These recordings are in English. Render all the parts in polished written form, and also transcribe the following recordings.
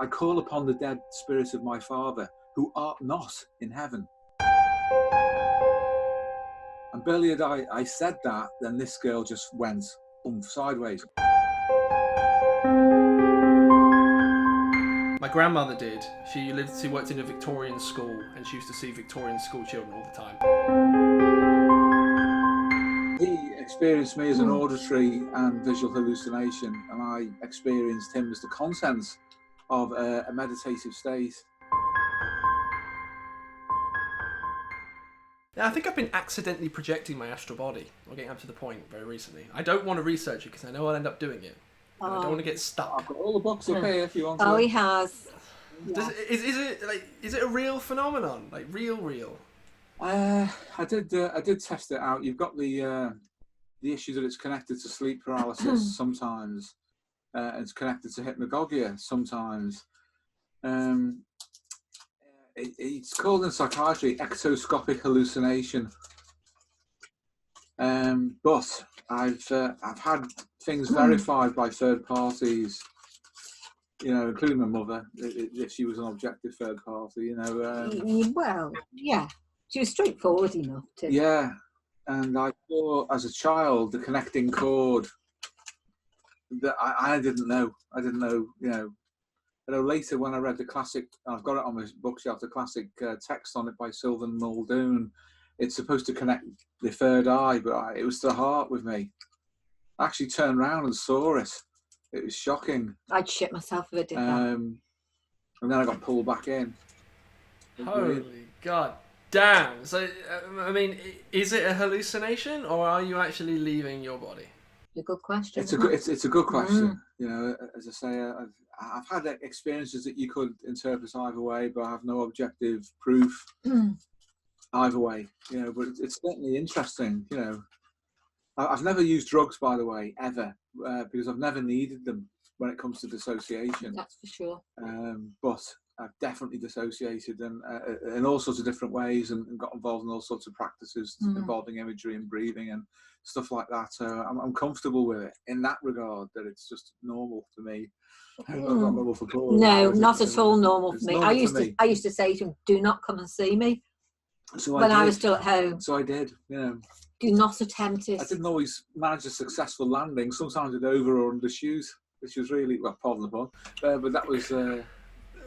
I call upon the dead spirits of my father, who art not in heaven. And barely had I said that, then this girl just went sideways. My grandmother did. She worked in a Victorian school, and she used to see Victorian school children all the time. He experienced me as an auditory and visual hallucination, and I experienced him as the contents of a meditative state. Yeah, I think I've been accidentally projecting my astral body. I'm getting up to the point very recently. I don't want to research it because I know I'll end up doing it. And I don't want to get stuck. I've got all the books up here if you want to. Oh, he has. Is it a real phenomenon? Like real? I did test it out. You've got the issue that it's connected to sleep paralysis sometimes. It's connected to hypnagogia sometimes. It's called in psychiatry ectoscopic hallucination. But I've had things verified by third parties, you know, including my mother, if she was an objective third party, you know. Well, yeah, she was straightforward enough to. Yeah, and I saw as a child the connecting cord that I didn't know. You know. Later when I read the classic, I've got it on my bookshelf, the classic text on it by Sylvan Muldoon. It's supposed to connect the third eye, but it was the heart with me. I actually turned around and saw it. It was shocking. I'd shit myself if I did that. And then I got pulled back in. Holy God damn. So, I mean, is it a hallucination or are you actually leaving your body? It's a good question. It's a good question. You know, as I say, I've had experiences that you could interpret either way, but I have no objective proof either way. You know, but it's certainly interesting. You know, I've never used drugs, by the way, ever, because I've never needed them when it comes to dissociation. That's for sure. But I've definitely dissociated in all sorts of different ways and got involved in all sorts of practices involving imagery and breathing and stuff like that. So I'm comfortable with it in that regard, that it's just normal for me. Not normal for Paul. No, not at all normal for me. I used to say to him, do not come and see me when I was still at home. So I did, you know. Do not attempt it. I didn't always manage a successful landing. Sometimes with over or under shoes, which was really, well, pardon the pun, but that was...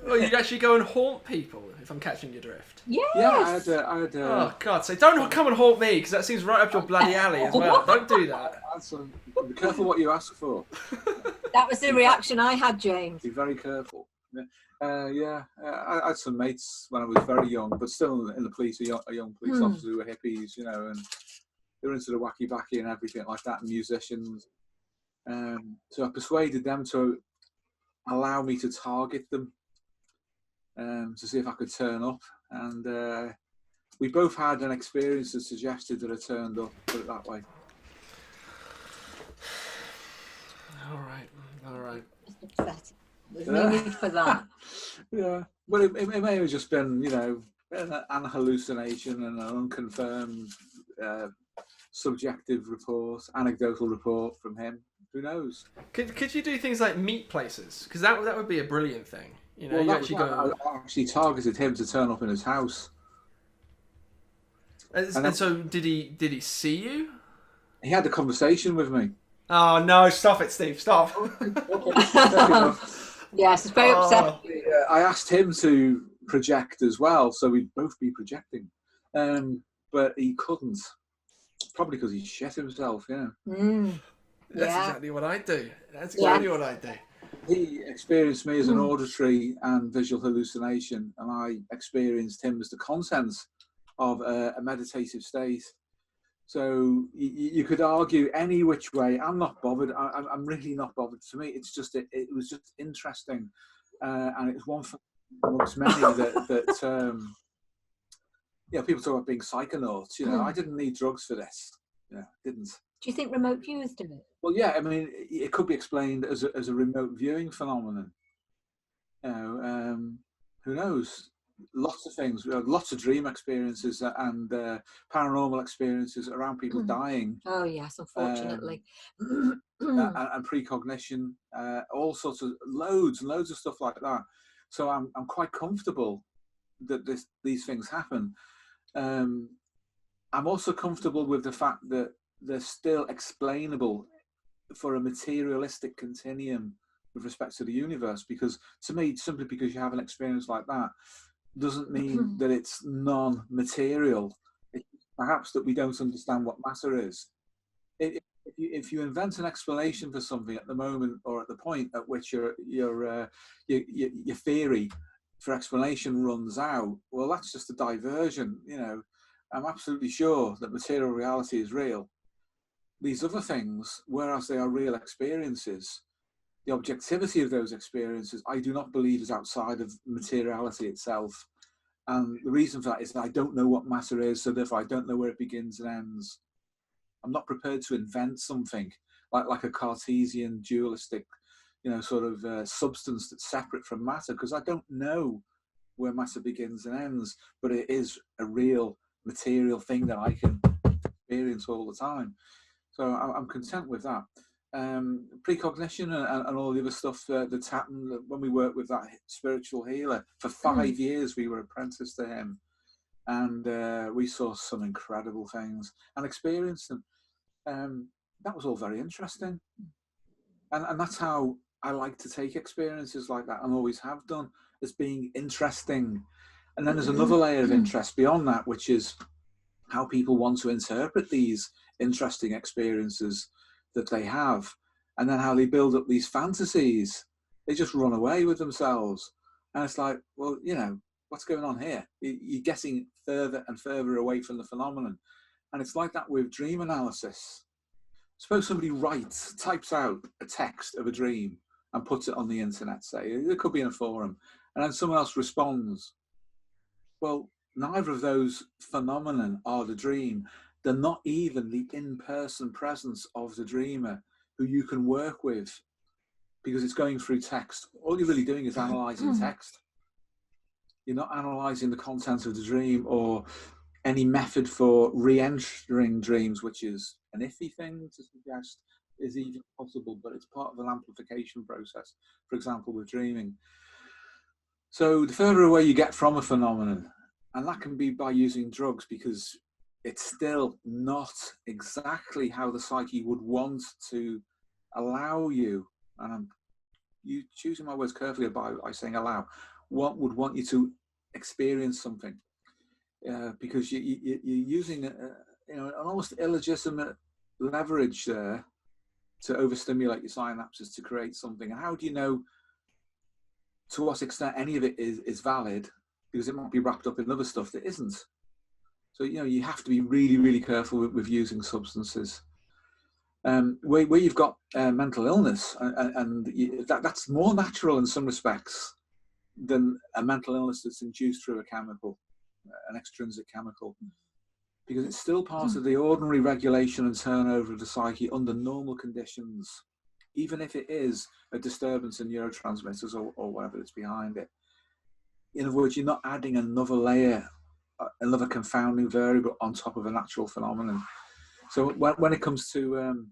Well, you'd actually go and haunt people, if I'm catching your drift. Yes. Yeah, I had oh, God. So don't come and haunt me, because that seems right up your bloody alley as well. Don't do that. Be careful what you ask for. That was the reaction I had, James. Be very careful. I had some mates when I was very young, but still in the police, a young police officer who were hippies, you know, and they were into the wacky-backy and everything like that, and musicians. So I persuaded them to allow me to target them. To see if I could turn up, and we both had an experience that suggested that I turned up, put it that way. All right. There's no need for that. Yeah, well, it may have just been, you know, an hallucination and an unconfirmed subjective report, anecdotal report from him. Who knows? Could you do things like meet places? Because that would be a brilliant thing. You know, well, I actually targeted him to turn up in his house. And so did he see you? He had a conversation with me. Oh no! Stop it, Steve! Stop. Yes, it's very upsetting. I asked him to project as well, so we'd both be projecting, but he couldn't. Probably because he shit himself. Yeah. That's exactly what I do. That's exactly what I do. He experienced me as an auditory and visual hallucination, and I experienced him as the contents of a meditative state. So you could argue any which way. I'm not bothered. I'm really not bothered. To me, it's just it was just interesting, and it's one amongst many that people talk about being psychonauts. You know, I didn't need drugs for this. Yeah, didn't. Do you think remote viewers do it? Well, yeah. I mean, it could be explained as a remote viewing phenomenon. You know, who knows? lots of things. We had lots of dream experiences and paranormal experiences around people dying. Oh yes, unfortunately. And precognition, all sorts of loads and loads of stuff like that. So I'm quite comfortable that these things happen. I'm also comfortable with the fact that they're still explainable for a materialistic continuum with respect to the universe, because to me, simply because you have an experience like that doesn't mean that it's non-material. It's perhaps that we don't understand what matter is. If you invent an explanation for something at the moment or at the point at which your theory for explanation runs out, well, that's just a diversion. You know, I'm absolutely sure that material reality is real. These other things, whereas they are real experiences, the objectivity of those experiences, I do not believe is outside of materiality itself. And the reason for that is that I don't know what matter is, so therefore I don't know where it begins and ends. I'm not prepared to invent something like a Cartesian dualistic, you know, sort of substance that's separate from matter, because I don't know where matter begins and ends, but it is a real material thing that I can experience all the time. So I'm content with that. Precognition and all the other stuff that's happened when we worked with that spiritual healer. For 5 years we were apprenticed to him, and we saw some incredible things and experienced them. That was all very interesting, and that's how I like to take experiences like that, and always have done, as being interesting. And then there's another layer of interest beyond that, which is how people want to interpret these interesting experiences that they have, and then how they build up these fantasies. They just run away with themselves, and it's like, well, you know, what's going on here? You're getting further and further away from the phenomenon. And it's like that with dream analysis. Suppose somebody types out a text of a dream and puts it on the internet, say. It could be in a forum, and then someone else responds. Well, neither of those phenomenon are the dream. They're not even the in-person presence of the dreamer who you can work with, because it's going through text. All you're really doing is analysing text. You're not analysing the content of the dream or any method for re-entering dreams, which is an iffy thing to suggest is even possible, but it's part of an amplification process, for example, with dreaming. So the further away you get from a phenomenon, and that can be by using drugs, because it's still not exactly how the psyche would want to allow you, and I'm choosing my words carefully by saying allow, what would want you to experience something, because you're using an almost illegitimate leverage there to overstimulate your synapses to create something. And how do you know to what extent any of it is valid, because it might be wrapped up in other stuff that isn't? So, you know, you have to be really, really careful with using substances. Where you've got mental illness, and that's more natural in some respects than a mental illness that's induced through a chemical, an extrinsic chemical, because it's still part of the ordinary regulation and turnover of the psyche under normal conditions, even if it is a disturbance in neurotransmitters or whatever that's behind it. In other words, you're not adding another layer, another confounding variable on top of a natural phenomenon. So when it comes to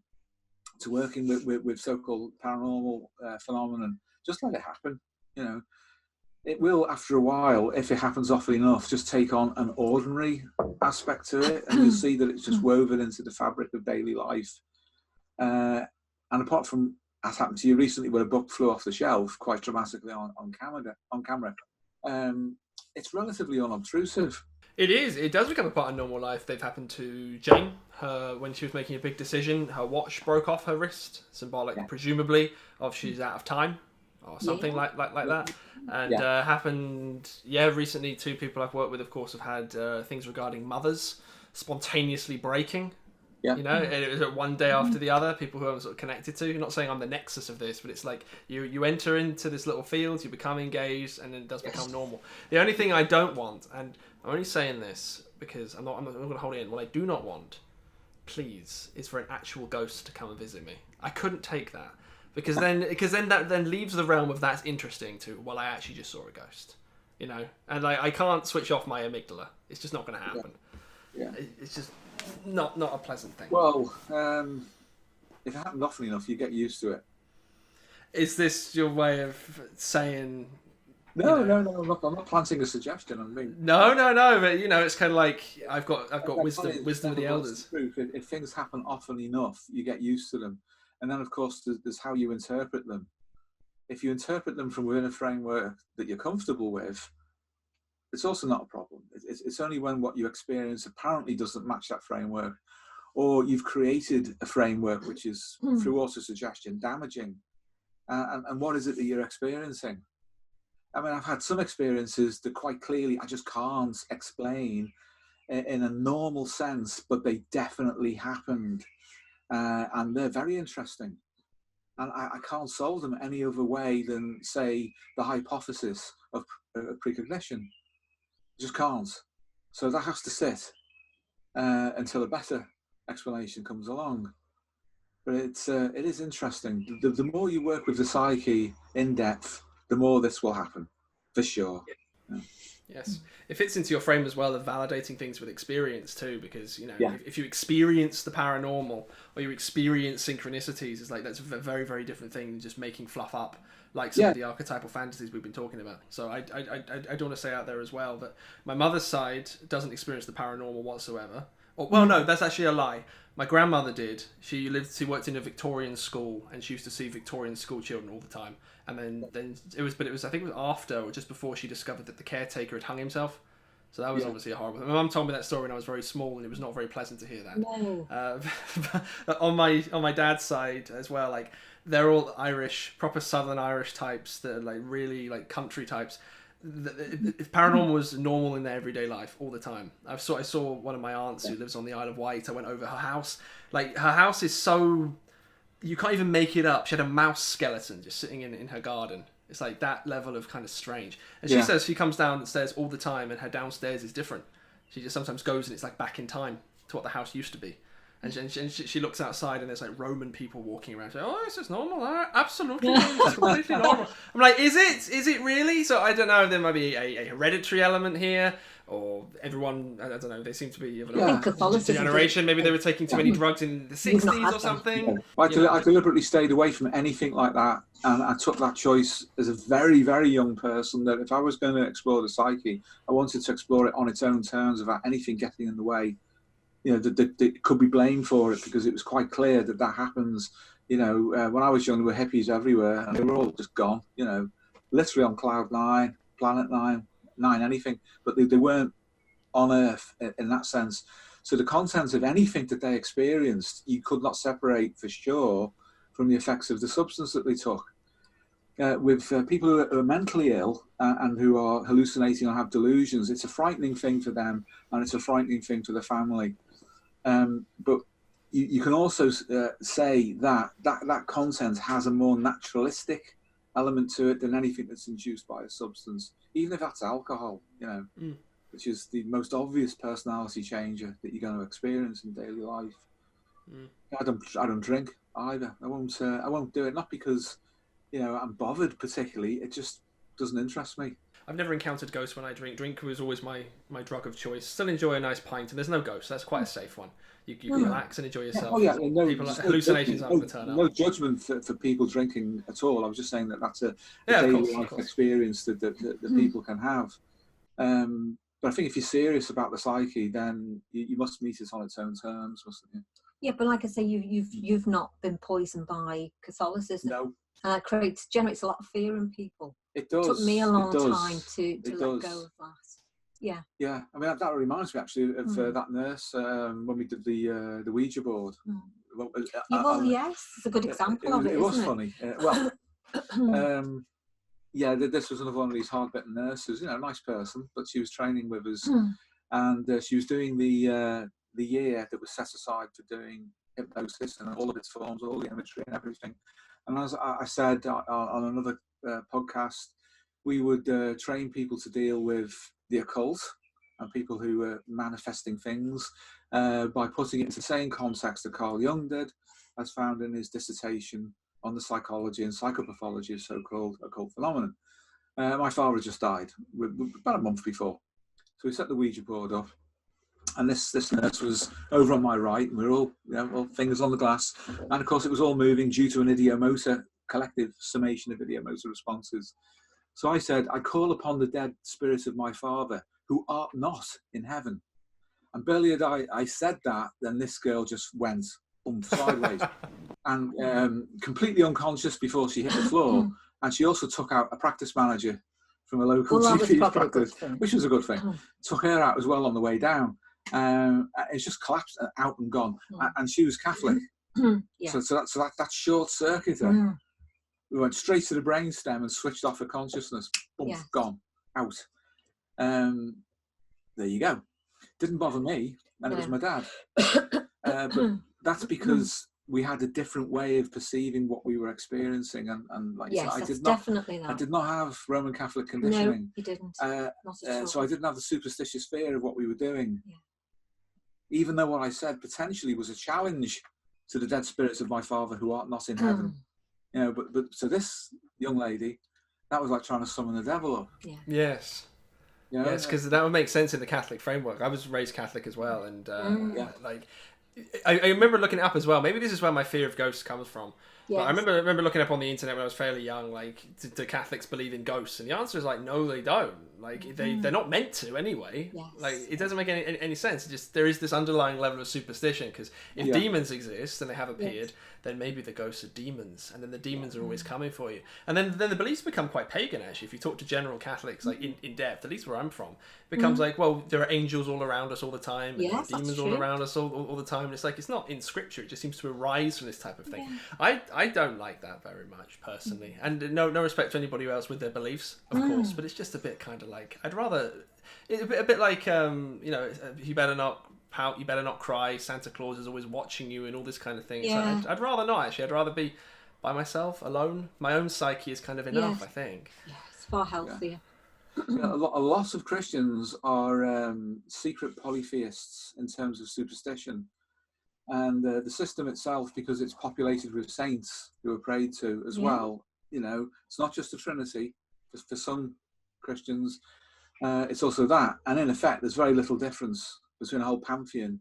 working with so-called paranormal phenomenon, just let it happen. You know, it will, after a while, if it happens often enough, just take on an ordinary aspect to it, and you'll see that it's just woven into the fabric of daily life. And apart from, as happened to you recently, where a book flew off the shelf quite dramatically on camera, it's relatively unobtrusive. It is. It does become a part of normal life. They've happened to Jane. When she was making a big decision, her watch broke off her wrist, symbolic, presumably, of she's out of time or something like that. And happened, recently. Two people I've worked with, of course, have had things regarding mothers spontaneously breaking. Yeah. You know, it was one day after the other, people who I'm sort of connected to. I'm not saying I'm the nexus of this, but it's like you enter into this little field, you become engaged, and then it does become normal. The only thing I don't want, and I'm only saying this because I'm not going to hold it in, what I do not want, please, is for an actual ghost to come and visit me. I couldn't take that. Because then that leaves the realm of that's interesting to, well, I actually just saw a ghost. you know, and I can't switch off my amygdala. It's just not going to happen. Yeah. It's just not a pleasant thing. Well, if it happens often enough, you get used to it. Is this your way of saying? No, I'm not planting a suggestion. I mean, no. But you know, it's kind of like I've got wisdom of the elders. If things happen often enough, you get used to them, and then of course there's how you interpret them. If you interpret them from within a framework that you're comfortable with, it's also not a problem. It's only when what you experience apparently doesn't match that framework, or you've created a framework which is through autosuggestion damaging. And what is it that you're experiencing? I mean, I've had some experiences that quite clearly I just can't explain in a normal sense, but they definitely happened. And they're very interesting. And I can't solve them any other way than, say, the hypothesis of precognition. Just can't. So that has to sit until a better explanation comes along. But it is interesting. The more you work with the psyche in depth, the more this will happen, for sure. Yeah. Yes, it fits into your frame as well of validating things with experience too, because you know if you experience the paranormal or you experience synchronicities, it's like that's a very, very different thing than just making fluff up like some of the archetypal fantasies we've been talking about. So I do want to say out there as well that my mother's side doesn't experience the paranormal whatsoever. Or, well, no, that's actually a lie. My grandmother did. She worked in a Victorian school, and she used to see Victorian school children all the time. And then it was I think it was after or just before she discovered that the caretaker had hung himself. So that was obviously a horrible thing. My mum told me that story when I was very small, and it was not very pleasant to hear that. No. On my dad's side as well, like they're all Irish, proper Southern Irish types that are like really like country types. If paranormal was normal in their everyday life all the time. I saw one of my aunts who lives on the Isle of Wight. I went over her house. Like her house is so you can't even make it up. She had a mouse skeleton just sitting in her garden. It's like that level of kind of strange. And she says she comes downstairs all the time, and her downstairs is different. She just sometimes goes and it's like back in time to what the house used to be. And she looks outside and there's like Roman people walking around. She's like, oh, this is normal. Absolutely, it's completely normal. I'm like, is it really? So I don't know. There might be a hereditary element here, or everyone. I don't know. They seem to be of a Catholicism generation. Maybe they were taking too many drugs in the 60s or something. Yeah. I deliberately stayed away from anything like that, and I took that choice as a very, very young person. That if I was going to explore the psyche, I wanted to explore it on its own terms without anything getting in the way. You know, that could be blamed for it, because it was quite clear that happens. You know, when I was young, there were hippies everywhere, and they were all just gone. You know, literally on cloud 9, planet 9, anything. But they weren't on Earth in that sense. So the contents of anything that they experienced, you could not separate for sure from the effects of the substance that they took. With people who are mentally ill and who are hallucinating or have delusions, it's a frightening thing for them, and it's a frightening thing for the family. But you can also say that content has a more naturalistic element to it than anything that's induced by a substance, even if that's alcohol, you know, which is the most obvious personality changer that you're going to experience in daily life. I don't drink either. I won't do it, not because, you know, I'm bothered particularly. It just doesn't interest me. I've never encountered ghosts when I drink. Drink was always my drug of choice. Still enjoy a nice pint, and there's no ghosts. That's quite a safe one. You can relax and enjoy yourself. Hallucinations aren't going to turn up. No judgment for people drinking at all. I was just saying that's a daily life experience that people can have. But I think if you're serious about the psyche, then you must meet it on its own terms, mustn't you? Yeah, but like I say, you've not been poisoned by Catholicism. No. And that generates a lot of fear in people. It does. It took me a long time to let go of that. Yeah. Yeah, I mean that reminds me actually of that nurse when we did the Ouija board. Yes, it's a good example of it. It was funny. This was another one of these hard-bitten nurses. You know, nice person, but she was training with us, and she was doing the year that was set aside for doing hypnosis and all of its forms, all the imagery and everything. And as I said on another podcast, we would train people to deal with the occult and people who are manifesting things by putting it into the same context that Carl Jung did, as found in his dissertation on the psychology and psychopathology of so-called occult phenomenon. My father had just died about a month before. So we set the Ouija board up, and this nurse was over on my right, and we were all, all fingers on the glass. And of course, it was all moving due to an idiomotor, collective summation of idiomotor responses. So I said, I call upon the dead spirit of my father, who art not in heaven. And barely had I said that, then this girl just went sideways and completely unconscious before she hit the floor. And she also took out a practice manager from a local GP practice, which was a good thing. Took her out as well on the way down. It's just collapsed out and gone. And she was Catholic. So that short circuited. We went straight to the brainstem and switched off her consciousness. Boom, gone, out. There you go. Didn't bother me, and it was my dad. But that's because we had a different way of perceiving what we were experiencing, and like yes, I did not have Roman Catholic conditioning. No, you didn't. So I didn't have the superstitious fear of what we were doing. Even though what I said potentially was a challenge to the dead spirits of my father who art not in heaven. But so this young lady, that was like trying to summon the devil up. Yes. Yes, because that would make sense in the Catholic framework. I was raised Catholic as well, and like I remember looking it up as well. Maybe this is where my fear of ghosts comes from. Yes. But I remember looking up on the internet when I was fairly young, like, do Catholics believe in ghosts? And the answer is like, no, they don't. Like, they're not meant to anyway. Yes. Like, it doesn't make any sense. It just, there is this underlying level of superstition, because if demons exist and they have appeared, then maybe the ghosts are demons, and then the demons are always coming for you. And then the beliefs become quite pagan, actually. If you talk to general Catholics, like in depth, at least where I'm from, it becomes like, well, there are angels all around us all the time, and there are demons all around us all the time. And it's like, it's not in scripture. It just seems to arise from this type of thing. I don't like that very much, personally. And no respect to anybody else with their beliefs, of course, but it's just a bit kind of like, I'd rather, a bit like, you better not pout, you better not cry, Santa Claus is always watching you, and all this kind of thing. So I'd rather not, actually. I'd rather be by myself, alone. My own psyche is kind of enough, I think. Yeah, it's far healthier. A lot of Christians are secret polytheists in terms of superstition. And the system itself, because it's populated with saints who are prayed to as well, it's not just a Trinity. Just for some Christians, it's also that. And in effect, there's very little difference between a whole pantheon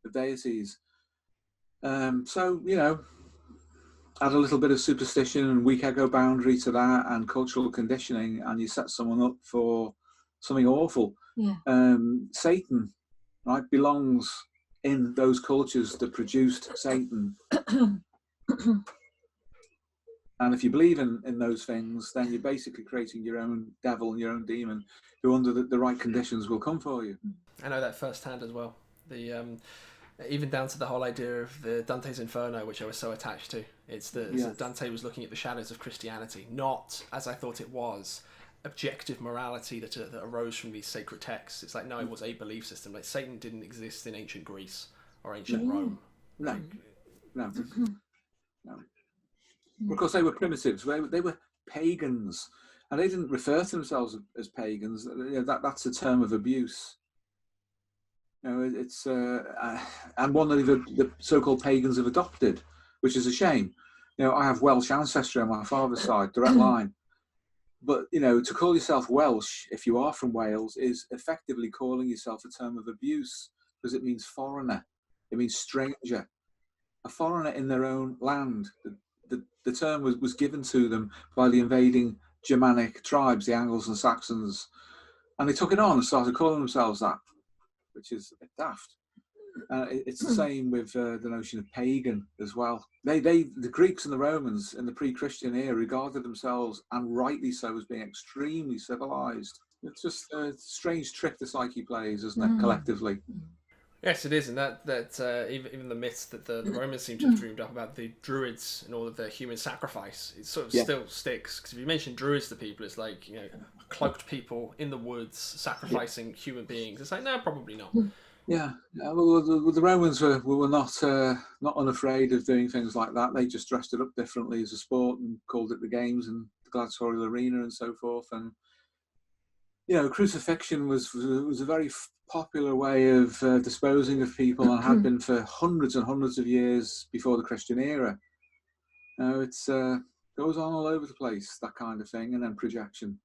of deities. So, add a little bit of superstition and weak ego boundary to that, and cultural conditioning, and you set someone up for something awful. Satan, right, belongs in those cultures that produced Satan. And if you believe in those things, then you're basically creating your own devil and your own demon, who under the right conditions will come for you. I know that firsthand as well. The even down to the whole idea of the Dante's Inferno, which I was so attached to. It's so Dante was looking at the shadows of Christianity, not, as I thought it was, objective morality that arose from these sacred texts. It's like, no, it was a belief system. Like, Satan didn't exist in ancient Greece or ancient Rome. No. Because they were primitives. They were pagans, and they didn't refer to themselves as pagans. That's a term of abuse. It's and one that the so-called pagans have adopted, which is a shame. I have Welsh ancestry on my father's side, direct line. But, to call yourself Welsh, if you are from Wales, is effectively calling yourself a term of abuse, because it means foreigner. It means stranger. A foreigner in their own land. The term was given to them by the invading Germanic tribes, the Angles and Saxons. And they took it on and started calling themselves that, which is a bit daft. It's the same with the notion of pagan as well. The Greeks and the Romans in the pre-Christian era regarded themselves, and rightly so, as being extremely civilized. It's just a strange trick the psyche plays, isn't it, collectively? Yes, it is, and that even the myths that the Romans seem to have dreamed up about the Druids and all of their human sacrifice, it sort of still sticks. Because if you mention Druids to people, it's like, cloaked people in the woods sacrificing human beings. It's like, no, probably not. Well, the Romans were not unafraid of doing things like that. They just dressed it up differently as a sport and called it the games and the gladiatorial arena and so forth. And crucifixion was a very popular way of disposing of people, and had been for hundreds and hundreds of years before the Christian era. It's goes on all over the place, that kind of thing, and then projection.